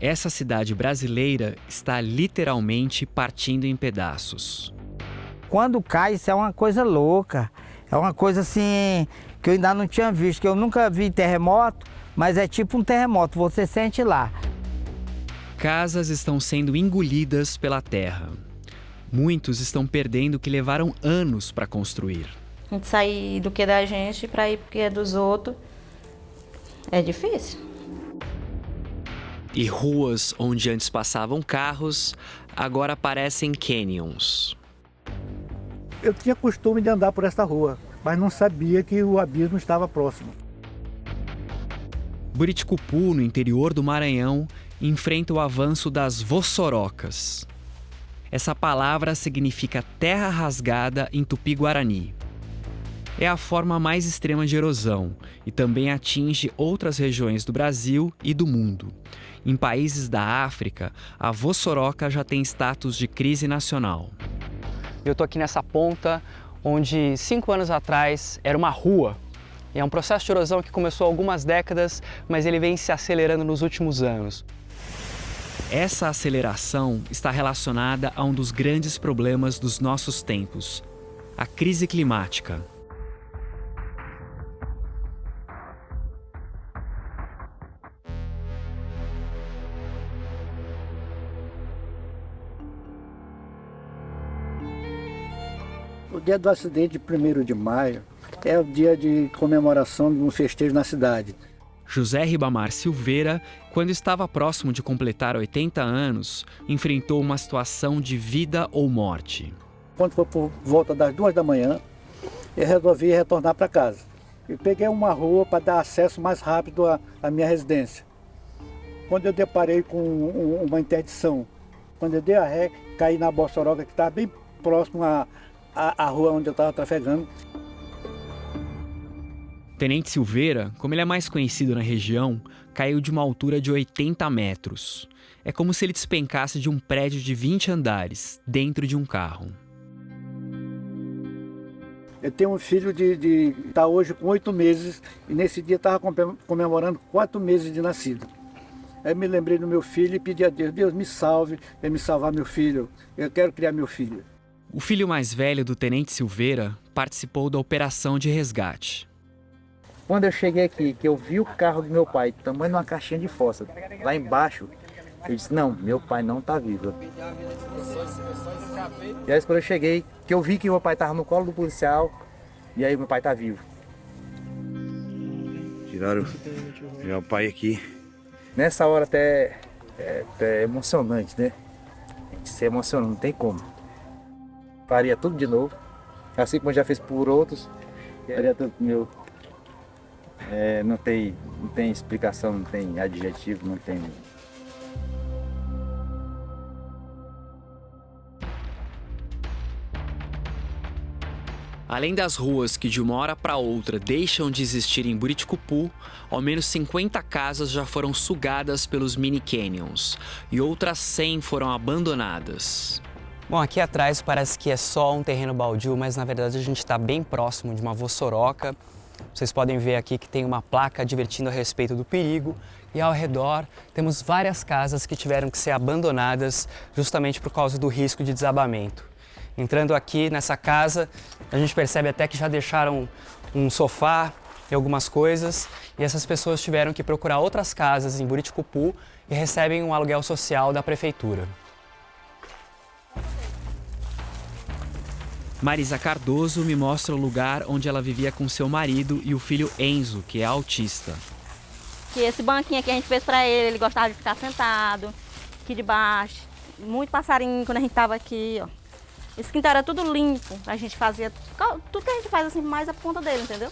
Essa cidade brasileira está literalmente partindo em pedaços. Quando cai, isso é uma coisa louca. É uma coisa assim que eu ainda não tinha visto, que eu nunca vi terremoto, mas é tipo um terremoto, você sente lá. Casas estão sendo engolidas pela terra. Muitos estão perdendo o que levaram anos para construir. A gente sair do que é da gente para ir pro que é dos outros é difícil. E ruas onde antes passavam carros, agora parecem canyons. Eu tinha costume de andar por essa rua, mas não sabia que o abismo estava próximo. Buriticupu, no interior do Maranhão, enfrenta o avanço das vossorocas. Essa palavra significa terra rasgada em tupi-guarani. É a forma mais extrema de erosão e também atinge outras regiões do Brasil e do mundo. Em países da África, a vossoroca já tem status de crise nacional. Eu estou aqui nessa ponta onde 5 anos atrás era uma rua. É um processo de erosão que começou há algumas décadas, mas ele vem se acelerando nos últimos anos. Essa aceleração está relacionada a um dos grandes problemas dos nossos tempos, a crise climática. O dia do acidente, 1º de maio, é o dia de comemoração de um festejo na cidade. José Ribamar Silveira, quando estava próximo de completar 80 anos, enfrentou uma situação de vida ou morte. Quando foi por volta das 2 da manhã, eu resolvi retornar para casa. Eu peguei uma rua para dar acesso mais rápido à minha residência. Quando eu deparei com uma interdição, quando eu dei a ré, caí na vossoroca que estava bem próximo à rua onde eu estava trafegando. Tenente Silveira, como ele é mais conhecido na região, caiu de uma altura de 80 metros. É como se ele despencasse de um prédio de 20 andares, dentro de um carro. Eu tenho um filho de tá hoje com 8 meses e nesse dia estava comemorando 4 meses de nascido. Aí me lembrei do meu filho e pedi a Deus, Deus me salve, vai me salvar meu filho, eu quero criar meu filho. O filho mais velho do Tenente Silveira participou da operação de resgate. Quando eu cheguei aqui, que eu vi o carro do meu pai, tamanho de uma caixinha de fósforo, lá embaixo, eu disse, não, meu pai não está vivo. E aí quando eu cheguei, que eu vi que meu pai estava no colo do policial, e aí meu pai está vivo. Tiraram meu pai aqui. Nessa hora até é emocionante, né? A gente se emociona, não tem como. Faria tudo de novo, assim como eu já fiz por outros, faria tudo meu. Não tem explicação, não tem adjetivo, não tem. Além das ruas que de uma hora para outra deixam de existir em Buriticupu, ao menos 50 casas já foram sugadas pelos mini canyons e outras 100 foram abandonadas. Bom, aqui atrás parece que é só um terreno baldio, mas na verdade a gente está bem próximo de uma vossoroca. Vocês podem ver aqui que tem uma placa advertindo a respeito do perigo e ao redor temos várias casas que tiveram que ser abandonadas justamente por causa do risco de desabamento. Entrando aqui nessa casa, a gente percebe até que já deixaram um sofá e algumas coisas e essas pessoas tiveram que procurar outras casas em Buriticupu e recebem um aluguel social da prefeitura. Marisa Cardoso me mostra o lugar onde ela vivia com seu marido e o filho Enzo, que é autista. Que esse banquinho aqui a gente fez pra ele, ele gostava de ficar sentado aqui debaixo. Muito passarinho quando a gente tava aqui, ó. Esse quintal era tudo limpo, a gente fazia tudo que a gente faz assim, mais a ponta dele, entendeu?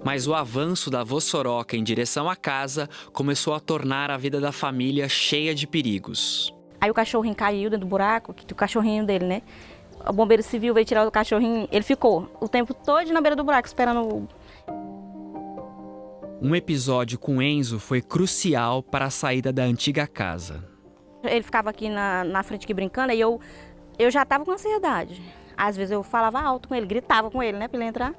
Mas o avanço da vossoroca em direção à casa começou a tornar a vida da família cheia de perigos. Aí o cachorrinho caiu dentro do buraco, o cachorrinho dele, né? O bombeiro civil veio tirar o cachorrinho, ele ficou o tempo todo na beira do buraco esperando. Um episódio com Enzo foi crucial para a saída da antiga casa. Ele ficava aqui na frente aqui brincando e eu já tava com ansiedade. Às vezes eu falava alto com ele, gritava com ele, né, pra ele entrar.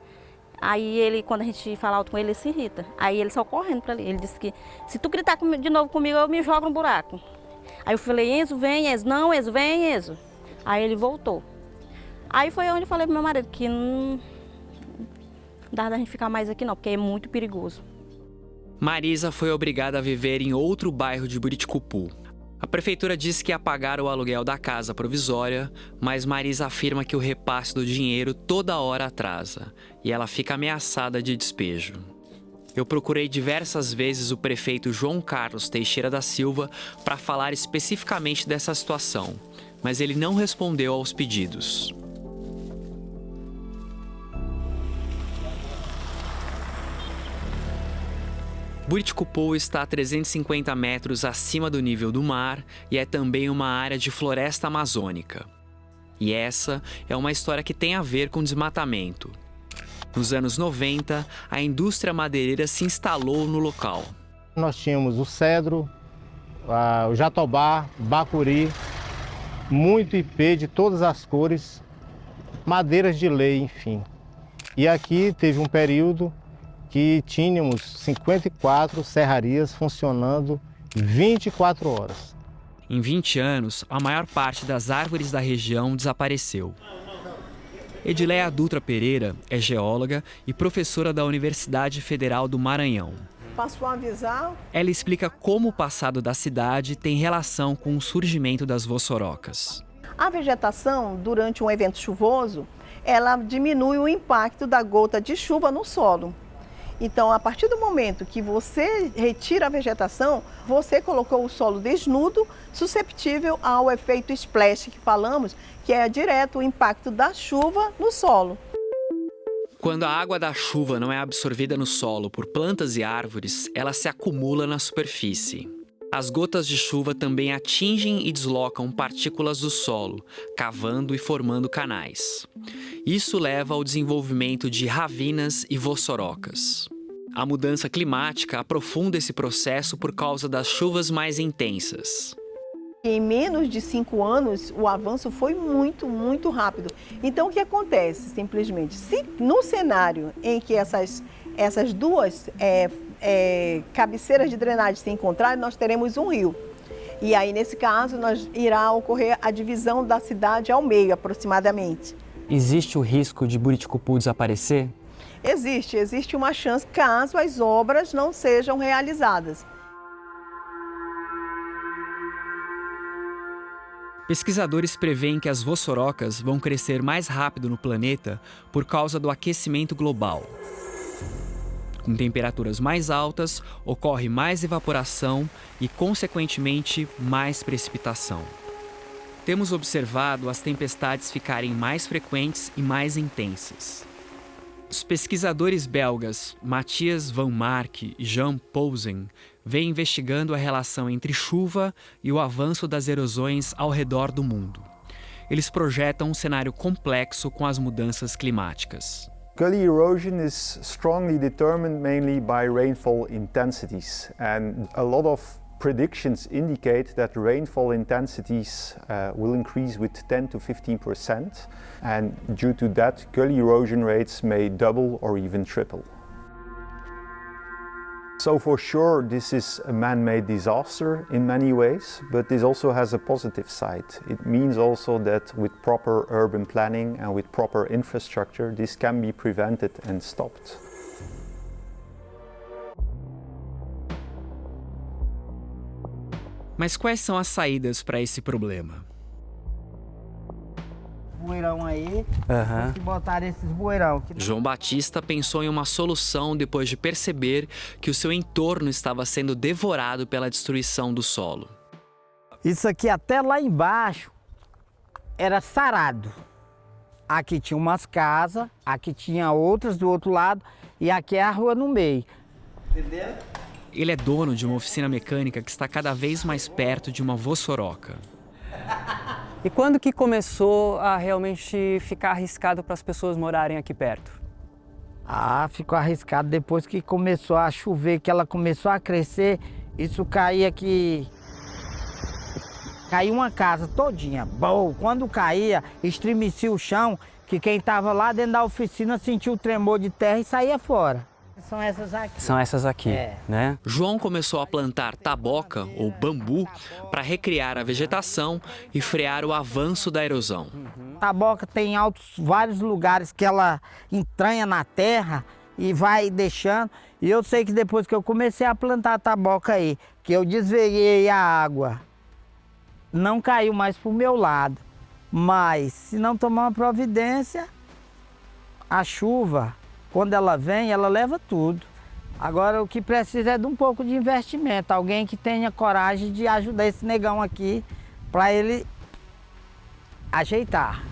Aí ele, quando a gente fala alto com ele, ele se irrita. Aí ele saiu correndo para ali. Ele disse que se tu gritar de novo comigo, eu me jogo no buraco. Aí eu falei, Enzo, vem, Enzo. Não, Enzo, vem, Enzo. Aí ele voltou. Aí foi onde eu falei pro meu marido que não dá da gente ficar mais aqui não, porque é muito perigoso. Marisa foi obrigada a viver em outro bairro de Buriticupu. A prefeitura disse que ia pagar o aluguel da casa provisória, mas Marisa afirma que o repasse do dinheiro toda hora atrasa e ela fica ameaçada de despejo. Eu procurei diversas vezes o prefeito João Carlos Teixeira da Silva para falar especificamente dessa situação, mas ele não respondeu aos pedidos. Buriticupu está a 350 metros acima do nível do mar e é também uma área de floresta amazônica. E essa é uma história que tem a ver com desmatamento. Nos anos 90, a indústria madeireira se instalou no local. Nós tínhamos o cedro, o jatobá, bacuri, muito ipê de todas as cores, madeiras de lei, enfim. E aqui teve um período que tínhamos 54 serrarias funcionando 24 horas. Em 20 anos, a maior parte das árvores da região desapareceu. Edileia Dutra Pereira é geóloga e professora da Universidade Federal do Maranhão. Passou a avisar. Ela explica como o passado da cidade tem relação com o surgimento das vossorocas. A vegetação, durante um evento chuvoso, ela diminui o impacto da gota de chuva no solo. Então, a partir do momento que você retira a vegetação, você colocou o solo desnudo, susceptível ao efeito splash que falamos, que é direto o impacto da chuva no solo. Quando a água da chuva não é absorvida no solo por plantas e árvores, ela se acumula na superfície. As gotas de chuva também atingem e deslocam partículas do solo, cavando e formando canais. Isso leva ao desenvolvimento de ravinas e vossorocas. A mudança climática aprofunda esse processo por causa das chuvas mais intensas. Em menos de 5 anos, o avanço foi muito rápido. Então, o que acontece, simplesmente? Se no cenário em que essas duas cabeceiras de drenagem se encontrarem, nós teremos um rio. E aí, nesse caso, irá ocorrer a divisão da cidade ao meio, aproximadamente. Existe o risco de Buriticupu desaparecer? Existe uma chance caso as obras não sejam realizadas. Pesquisadores preveem que as vossorocas vão crescer mais rápido no planeta por causa do aquecimento global. Com temperaturas mais altas, ocorre mais evaporação e, consequentemente, mais precipitação. Temos observado as tempestades ficarem mais frequentes e mais intensas. Os pesquisadores belgas Matthias van Mark e Jean Poulsen vêm investigando a relação entre chuva e o avanço das erosões ao redor do mundo. Eles projetam um cenário complexo com as mudanças climáticas. Gully erosion is strongly determined mainly by rainfall intensities, and a lot of predictions indicate that rainfall intensities will increase with 10 to 15%, and due to that, gully erosion rates may double or even triple. So for sure, this is a man-made disaster in many ways, but this also has a positive side. It means also that with proper urban planning and with proper infrastructure, this can be prevented and stopped. Mas quais são as saídas para esse problema? Bueirão aí, que botaram esses bueirão. João Batista pensou em uma solução depois de perceber que o seu entorno estava sendo devorado pela destruição do solo. Isso aqui até lá embaixo era sarado. Aqui tinha umas casas, aqui tinha outras do outro lado e aqui é a rua no meio. Entendeu? Ele é dono de uma oficina mecânica que está cada vez mais perto de uma vossoroca. E quando que começou a realmente ficar arriscado para as pessoas morarem aqui perto? Ficou arriscado depois que começou a chover, que ela começou a crescer, isso caía aqui. Caiu uma casa todinha. Bom, quando caía, estremecia o chão, que quem estava lá dentro da oficina sentiu o tremor de terra e saía fora. São essas aqui. São essas aqui, né? João começou a plantar taboca ou bambu para recriar a vegetação e frear o avanço da erosão. Taboca tem vários lugares que ela entranha na terra e vai deixando. E eu sei que depois que eu comecei a plantar a taboca aí, que eu desveguei a água, não caiu mais para o meu lado. Mas se não tomar uma providência, a chuva, quando ela vem, ela leva tudo. Agora o que precisa é de um pouco de investimento. Alguém que tenha coragem de ajudar esse negão aqui para ele ajeitar.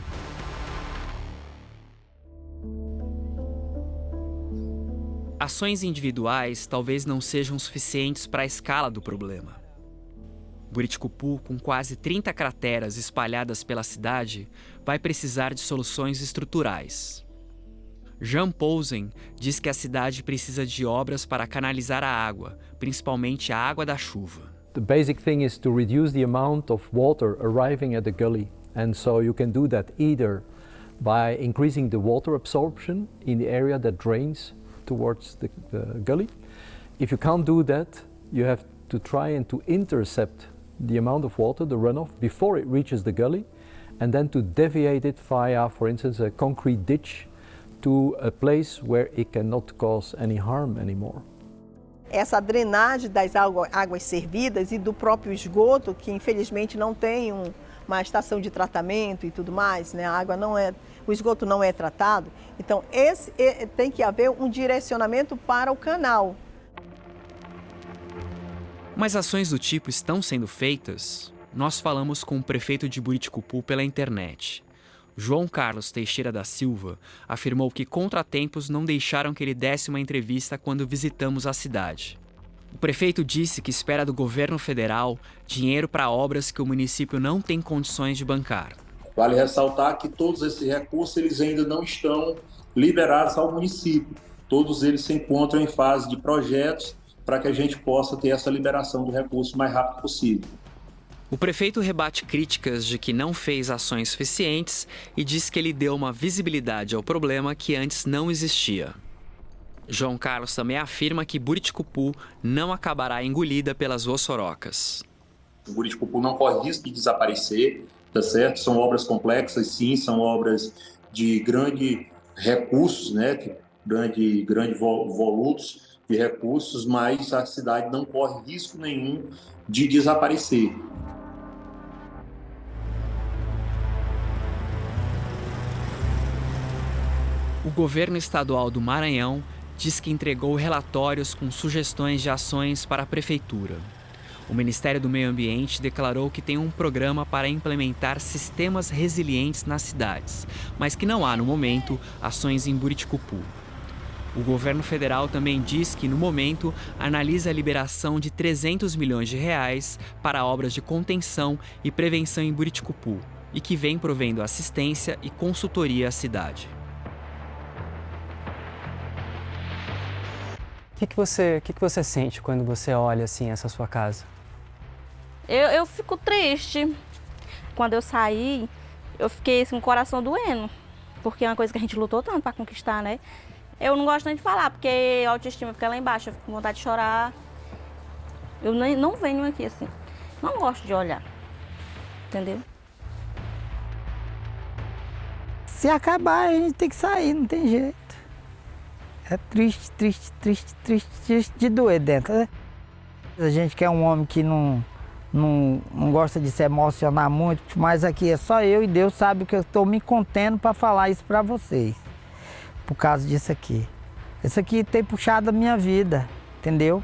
Ações individuais talvez não sejam suficientes para a escala do problema. Buriticupu, com quase 30 crateras espalhadas pela cidade, vai precisar de soluções estruturais. Jean Poulsen diz que a cidade precisa de obras para canalizar a água, principalmente a água da chuva. The basic thing is to reduce the amount of water arriving at the gully, and so you can do that either by increasing the water absorption in the area that drains towards the gully. If you can't do that, you have to try and to intercept the amount of water, the runoff, before it reaches the gully, and then to deviate it via, for instance, a concrete ditch to a place where it cannot cause any harm anymore. Essa drenagem das águas servidas e do próprio esgoto, que infelizmente não tem uma estação de tratamento e tudo mais, né? O esgoto não é tratado. Então, tem que haver um direcionamento para o canal. Mas ações do tipo estão sendo feitas? Nós falamos com o prefeito de Buriticupu pela internet. João Carlos Teixeira da Silva afirmou que contratempos não deixaram que ele desse uma entrevista quando visitamos a cidade. O prefeito disse que espera do governo federal dinheiro para obras que o município não tem condições de bancar. Vale ressaltar que todos esses recursos eles ainda não estão liberados ao município. Todos eles se encontram em fase de projetos para que a gente possa ter essa liberação do recurso o mais rápido possível. O prefeito rebate críticas de que não fez ações suficientes e diz que ele deu uma visibilidade ao problema que antes não existia. João Carlos também afirma que Buriticupu não acabará engolida pelas vossorocas. O Buriticupu não corre risco de desaparecer, tá certo? São obras complexas, sim, são obras de grande recursos, né? Grande volutos de recursos, mas a cidade não corre risco nenhum de desaparecer. O governo estadual do Maranhão diz que entregou relatórios com sugestões de ações para a prefeitura. O Ministério do Meio Ambiente declarou que tem um programa para implementar sistemas resilientes nas cidades, mas que não há, no momento, ações em Buriticupu. O governo federal também diz que, no momento, analisa a liberação de 300 milhões de reais para obras de contenção e prevenção em Buriticupu e que vem provendo assistência e consultoria à cidade. O que você sente quando você olha assim essa sua casa? Eu fico triste. Quando eu saí, eu fiquei com o coração doendo, porque é uma coisa que a gente lutou tanto para conquistar, né? Eu não gosto nem de falar, porque a autoestima fica lá embaixo, eu fico com vontade de chorar. Eu não venho aqui assim, não gosto de olhar, entendeu? Se acabar, a gente tem que sair, não tem jeito. É triste, triste, triste, triste, triste de doer dentro, né? A gente que é um homem que não gosta de se emocionar muito, mas aqui é só eu e Deus sabe que eu estou me contendo para falar isso para vocês. Por causa disso aqui. Isso aqui tem puxado a minha vida, entendeu?